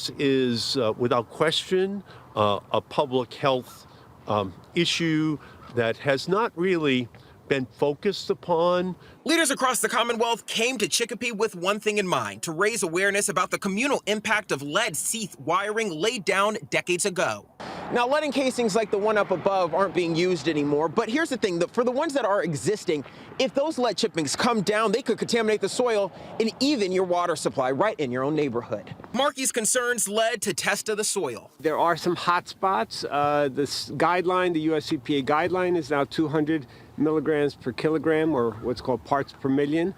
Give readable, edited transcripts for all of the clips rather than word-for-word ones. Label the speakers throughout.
Speaker 1: This is, without question, a public health issue that has not really been focused upon.
Speaker 2: Leaders across the Commonwealth came to Chicopee with one thing in mind: to raise awareness about the communal impact of lead sheath wiring laid down decades ago. Now, lead encasings like the one up above aren't being used anymore, but here's the thing, for the ones that are existing, if those lead chippings come down, they could contaminate the soil and even your water supply right in your own neighborhood. Markey's concerns led to test of the soil.
Speaker 3: There are some hot spots. This guideline, the US EPA guideline, is now 200 milligrams per kilogram, or what's called parts per million.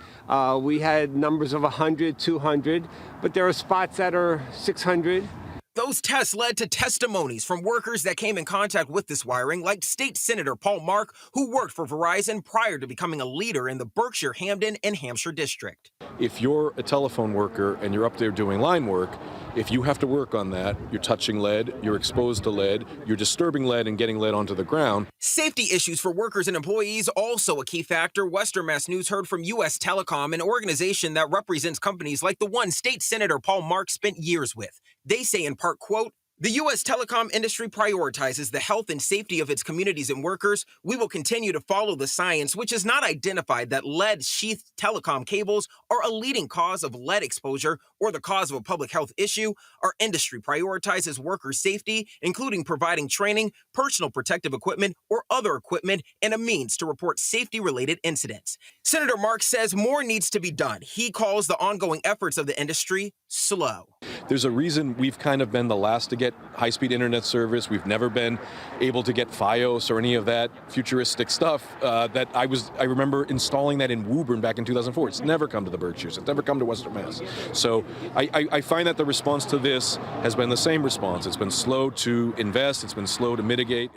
Speaker 3: We had numbers of 100, 200, but there are spots that are 600.
Speaker 2: Those tests led to testimonies from workers that came in contact with this wiring, like State Senator Paul Mark, who worked for Verizon prior to becoming a leader in the Berkshire, Hampden, and Hampshire district.
Speaker 4: If you're a telephone worker and you're up there doing line work, if you have to work on that, you're touching lead, you're exposed to lead, you're disturbing lead and getting lead onto the ground.
Speaker 2: Safety issues for workers and employees also a key factor. Western Mass News heard from US Telecom, an organization that represents companies like the one State Senator Paul Mark spent years with. They say in part, quote, "The U.S. telecom industry prioritizes the health and safety of its communities and workers. We will continue to follow the science, which has not identified that lead sheathed telecom cables are a leading cause of lead exposure or the cause of a public health issue. Our industry prioritizes worker safety, including providing training, personal protective equipment, or other equipment, and a means to report safety-related incidents." Senator Mark says more needs to be done. He calls the ongoing efforts of the industry slow.
Speaker 4: There's a reason we've kind of been the last to get high-speed internet service. We've never been able to get FiOS or any of that futuristic stuff. I remember installing that in Woburn back in 2004. It's never come to the Berkshires. It's never come to Western Mass. So I find that the response to this has been the same response. It's been slow to invest. It's been slow to mitigate.